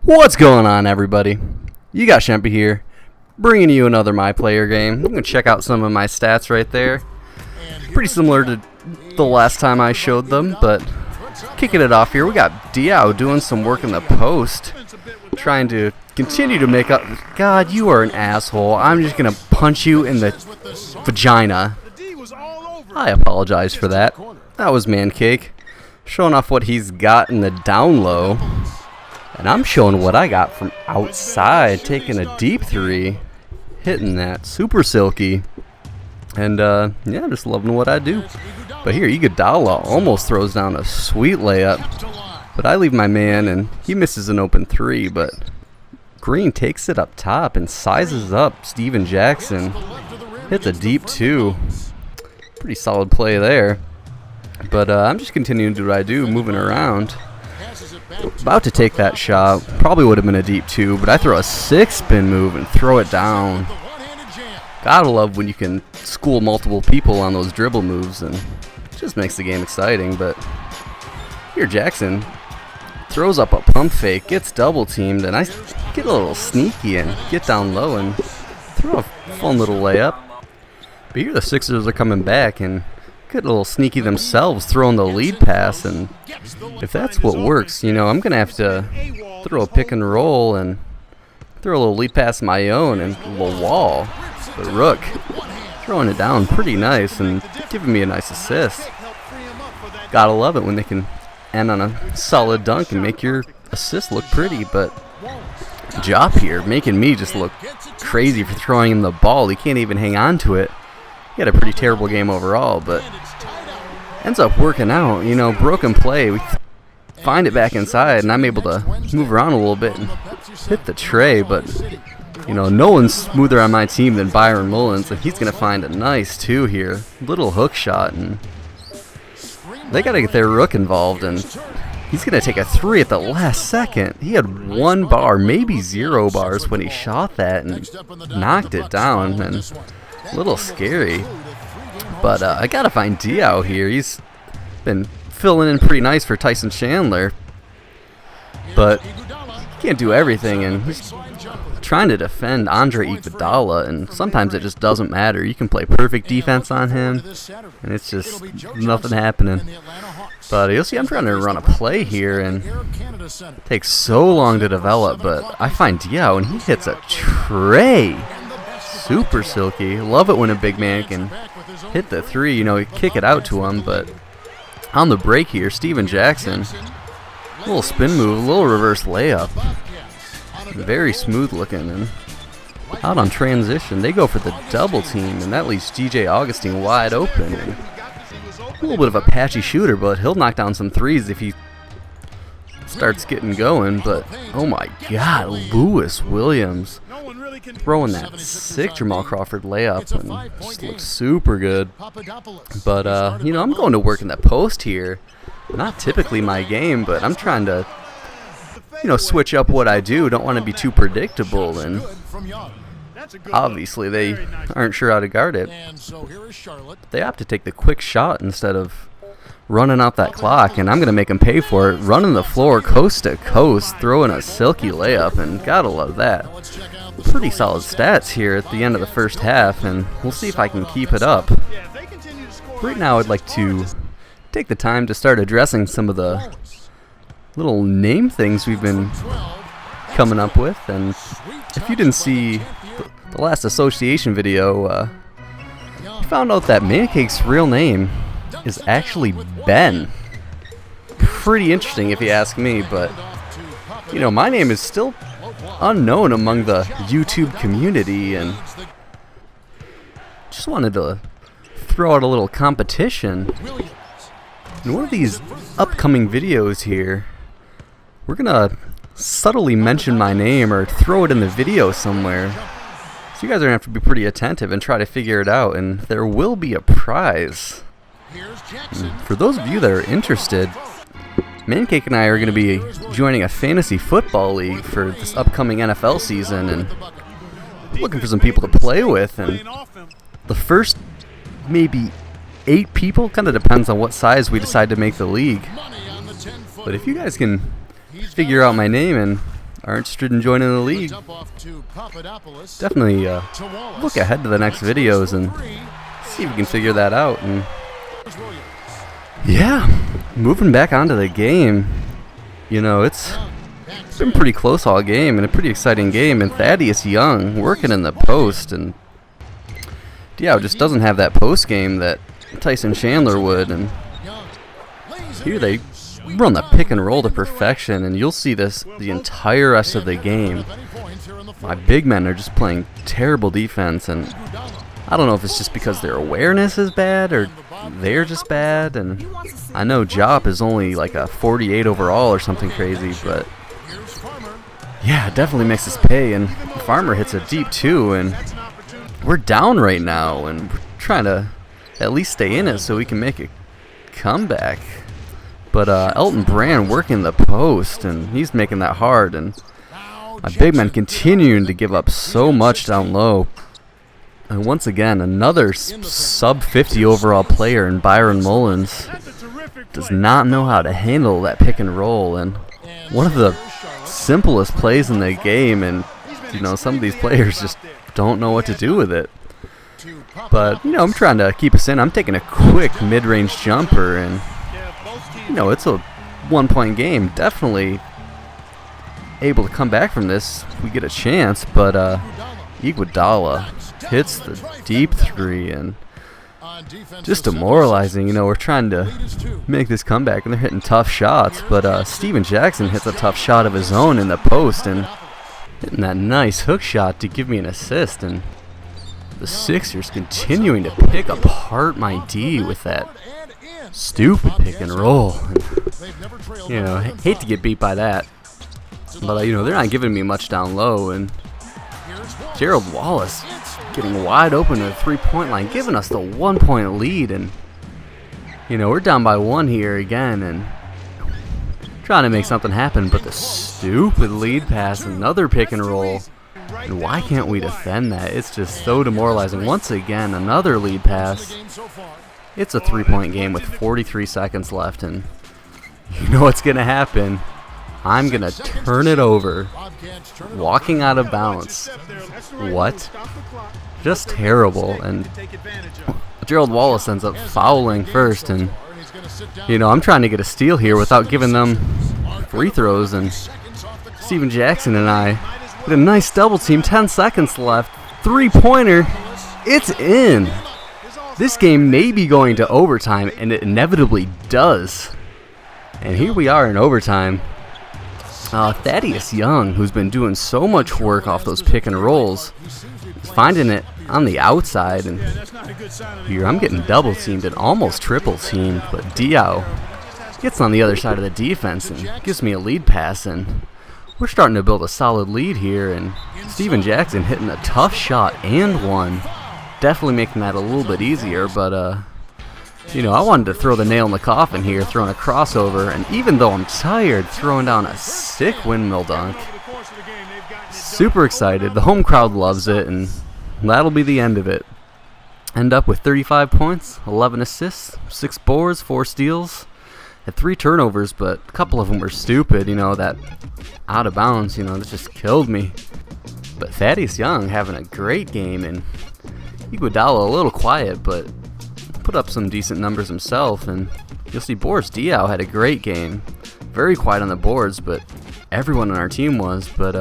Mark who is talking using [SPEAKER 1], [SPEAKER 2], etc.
[SPEAKER 1] What's going on, everybody? You got Shempi here, bringing you another My Player game. I'm going to check out some of my stats right there. Pretty similar to the last time I showed them, but kicking it off here, we got Diao doing some work in the post, trying to continue to make up. God, you are an asshole. I'm just going to punch you in the vagina. I apologize for that. That was Mancake, showing off what he's got in the down low. And I'm showing what I got from outside, taking a deep three, hitting that super silky. And yeah, just loving what I do. But here, Iguodala almost throws down a sweet layup. But I leave my man, and he misses an open three. But Green takes it up top and sizes up Steven Jackson. Hits a deep two. Pretty solid play there. But I'm just continuing to do what I do, moving around. About to take that shot. Probably would have been a deep two, but I throw a six spin move and throw it down. Gotta love when you can school multiple people on those dribble moves, and it just makes the game exciting. But here Jackson throws up a pump fake, gets double teamed, and I get a little sneaky and get down low and throw a fun little layup. But here the Sixers are coming back and get a little sneaky themselves, throwing the lead pass, and if that's what works, you know, I'm gonna have to throw a pick and roll and throw a little lead pass of my own and a little wall. But Rook throwing it down pretty nice and giving me a nice assist. Gotta love it when they can end on a solid dunk and make your assist look pretty. But Jop here making me just look crazy for throwing him the ball. He can't even hang on to it. He had a pretty terrible game overall, but ends up working out. You know, broken play. We find it back inside, and I'm able to move around a little bit and hit the tray. But, you know, no one's smoother on my team than Byron Mullins, and he's going to find a nice two here. Little hook shot, and they got to get their Rook involved, and he's going to take a three at the last second. He had 1 bar, maybe 0 bars when he shot that and knocked it down, and a little scary. But I gotta find Diao here. He's been filling in pretty nice for Tyson Chandler, but he can't do everything, and he's trying to defend Andre Iguodala, and sometimes it just doesn't matter. You can play perfect defense on him, and it's just nothing happening. But you'll see I'm trying to run a play here, and it takes so long to develop, but I find Diao, and he hits a tray. Super silky. Love it when a big man can hit the three. You know, you kick it out to him, but on the break here, Steven Jackson, a little spin move, a little reverse layup. Very smooth looking, and out on transition, they go for the double team, and that leaves DJ Augustine wide open. And a little bit of a patchy shooter, but he'll knock down some threes if he starts getting going. But oh my God, Lewis Williams throwing that sick Jamal Crawford layup, and just looks super good. But you know, I'm going to work in that post here. Not typically my game, but I'm trying to, you know, switch up what I do. Don't want to be too predictable, and obviously they aren't sure how to guard it. They opt to take the quick shot instead of running out that clock, and I'm going to make them pay for it. Running the floor coast to coast, throwing a silky layup, and gotta love that. Pretty solid stats here at the end of the first half, and we'll see if I can keep it up. Right now I'd like to take the time to start addressing some of the little name things we've been coming up with. And if you didn't see the last association video, you found out that Mancake's real name is actually Ben. Pretty interesting if you ask me, but you know, my name is still unknown among the YouTube community, and just wanted to throw out a little competition. In one of these upcoming videos here, we're gonna subtly mention my name or throw it in the video somewhere, so you guys are gonna have to be pretty attentive and try to figure it out, and there will be a prize. And for those of you that are interested, Mancake and I are going to be joining a fantasy football league for this upcoming NFL season, and looking for some people to play with. And the first maybe 8 people, kind of depends on what size we decide to make the league. But if you guys can figure out my name and are interested in joining the league, definitely look ahead to the next videos and see if we can figure that out. And yeah, moving back onto the game, you know, it's been pretty close all game and a pretty exciting game. And Thaddeus Young working in the post, and Diao just doesn't have that post game that Tyson Chandler would. And here they run the pick and roll to perfection, and you'll see this the entire rest of the game. My big men are just playing terrible defense, and I don't know if it's just because their awareness is bad or they're just bad. And I know Jop is only like a 48 overall or something crazy, but yeah, it definitely makes us pay. And Farmer hits a deep too, and we're down right now, and we're trying to at least stay in it so we can make a comeback. But Elton Brand working the post, and he's making that hard, and my big men continuing to give up so much down low. And once again, another sub 50 overall player in Byron Mullins does not know how to handle that pick and roll. And one of the simplest plays in the game, and you know, some of these players just don't know what to do with it. But you know, I'm trying to keep us in. I'm taking a quick mid-range jumper, and you know, it's a 1-point game. Definitely able to come back from this if we get a chance. But Iguodala hits the deep three, and just demoralizing. You know, we're trying to make this comeback, and they're hitting tough shots. But Steven Jackson hits a tough shot of his own in the post, and hitting that nice hook shot to give me an assist. And the Sixers continuing to pick apart my D with that stupid pick and roll. And, you know, hate to get beat by that, but you know, they're not giving me much down low. And Gerald Wallace getting wide open to the 3-point line, giving us the 1-point lead. And you know, we're down by 1 here again, and trying to make something happen, but the stupid lead pass, another pick and roll. And why can't we defend that? It's just so demoralizing. Once again, another lead pass. It's a 3-point game with 43 seconds left, and you know what's going to happen. I'm going to turn it over, walking out of bounds. What? Just terrible. And Gerald Wallace ends up fouling first, and you know, I'm trying to get a steal here without giving them free throws. And Steven Jackson and I get a nice double team, 10 seconds left, 3-pointer. It's in. This game may be going to overtime, and it inevitably does. And here we are in overtime. Thaddeus Young, who's been doing so much work off those pick and rolls, is finding it on the outside. And here I'm getting double teamed and almost triple teamed, but Diao gets on the other side of the defense and gives me a lead pass, and we're starting to build a solid lead here. And Steven Jackson hitting a tough shot and one. Definitely making that a little bit easier, but you know, I wanted to throw the nail in the coffin here, throwing a crossover, and even though I'm tired, throwing down a sick windmill dunk. Super excited. The home crowd loves it, and that'll be the end of it. End up with 35 points, 11 assists, 6 boards, 4 steals, had 3 turnovers, but a couple of them were stupid. You know, that out of bounds, you know, that just killed me. But Thaddeus Young having a great game, and Iguodala a little quiet, but put up some decent numbers himself. And you'll see Boris Diaw had a great game. Very quiet on the boards, but everyone on our team was. But